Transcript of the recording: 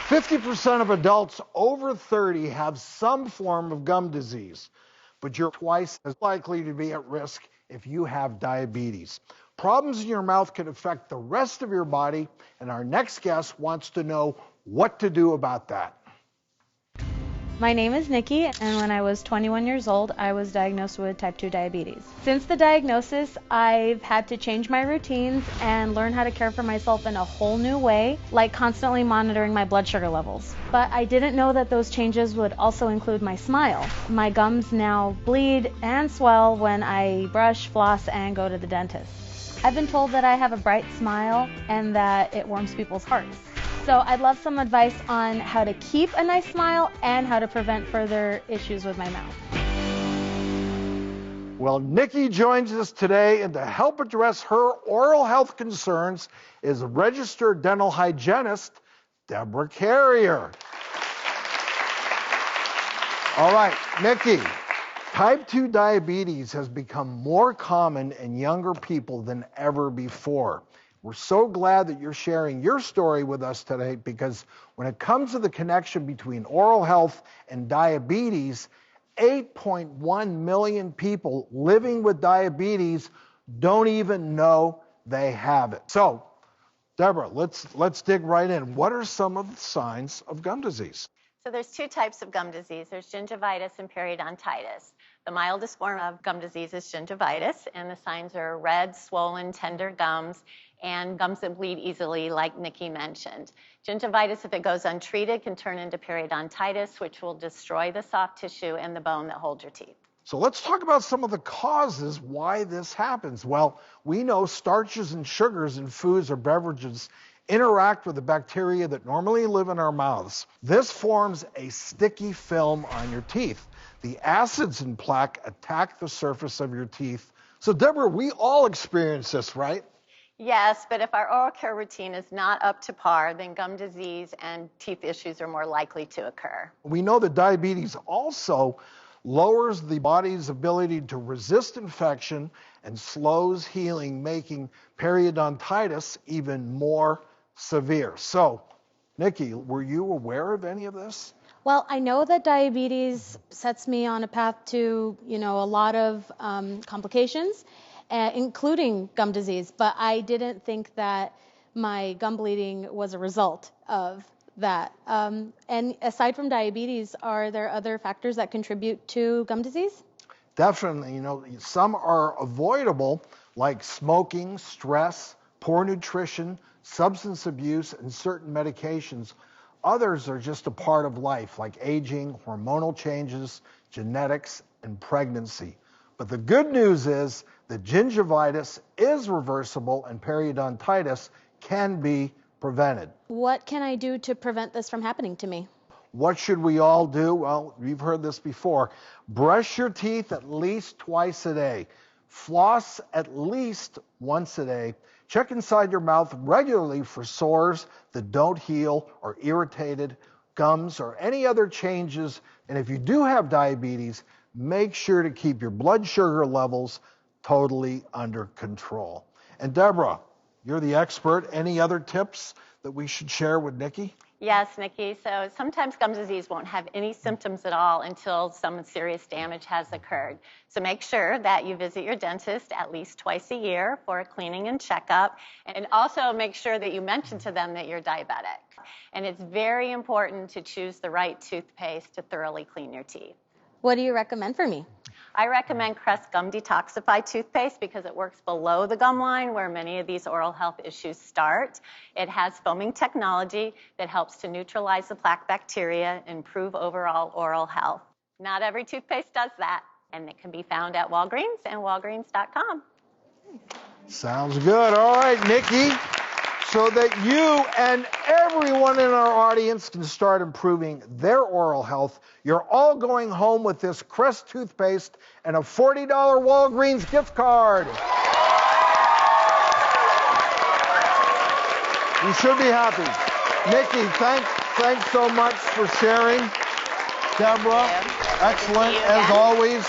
50% of adults over 30 have some form of gum disease, but you're twice as likely to be at risk if you have diabetes. Problems in your mouth can affect the rest of your body, and our next guest wants to know what to do about that. My name is Nikki, and when I was 21 years old, I was diagnosed with type 2 diabetes. Since the diagnosis, I've had to change my routines and learn how to care for myself in a whole new way, like constantly monitoring my blood sugar levels. But I didn't know that those changes would also include my smile. My gums now bleed and swell when I brush, floss, and go to the dentist. I've been told that I have a bright smile and that it warms people's hearts. So I'd love some advice on how to keep a nice smile and how to prevent further issues with my mouth. Well, Nikki joins us today, and to help address her oral health concerns is registered dental hygienist Debora Carrier. All right, Nikki, type 2 diabetes has become more common in younger people than ever before. We're so glad that you're sharing your story with us today, because when it comes to the connection between oral health and diabetes, 8.1 million people living with diabetes don't even know they have it. So, Debora, let's dig right in. What are some of the signs of gum disease? So there's two types of gum disease. There's gingivitis and periodontitis. The mildest form of gum disease is gingivitis, and the signs are red, swollen, tender gums, and gums that bleed easily, like Nikki mentioned. Gingivitis, if it goes untreated, can turn into periodontitis, which will destroy the soft tissue and the bone that holds your teeth. So let's talk about some of the causes why this happens. Well, we know starches and sugars in foods or beverages interact with the bacteria that normally live in our mouths. This forms a sticky film on your teeth. The acids in plaque attack the surface of your teeth. So, Debora, we all experience this, right? Yes, but if our oral care routine is not up to par, then gum disease and teeth issues are more likely to occur. We know that diabetes also lowers the body's ability to resist infection and slows healing, making periodontitis even more severe. So, Nikki, were you aware of any of this? Well, I know that diabetes sets me on a path to, a lot of complications, including gum disease, but I didn't think that my gum bleeding was a result of that. And aside from diabetes, are there other factors that contribute to gum disease? Definitely. Some are avoidable, like smoking, stress, poor nutrition, substance abuse, and certain medications. Others are just a part of life, like aging, hormonal changes, genetics, and pregnancy. But the good news is that gingivitis is reversible and periodontitis can be prevented. What can I do to prevent this from happening to me? What should we all do? Well, you've heard this before. Brush your teeth at least twice a day. Floss at least once a day. Check inside your mouth regularly for sores that don't heal or irritated gums or any other changes. And if you do have diabetes, make sure to keep your blood sugar levels totally under control. And Debora, you're the expert. Any other tips that we should share with Nikki? Yes, Nikki. So sometimes gum disease won't have any symptoms at all until some serious damage has occurred. So make sure that you visit your dentist at least twice a year for a cleaning and checkup. And also make sure that you mention to them that you're diabetic. And it's very important to choose the right toothpaste to thoroughly clean your teeth. What do you recommend for me? I recommend Crest Gum Detoxify toothpaste because it works below the gum line where many of these oral health issues start. It has foaming technology that helps to neutralize the plaque bacteria and improve overall oral health. Not every toothpaste does that, and it can be found at Walgreens and walgreens.com. Sounds good. All right, Nikki. So that you and everyone in our audience can start improving their oral health, you're all going home with this Crest toothpaste and a $40 Walgreens gift card. You should be happy. Nikki, thanks so much for sharing. Debora, excellent as always.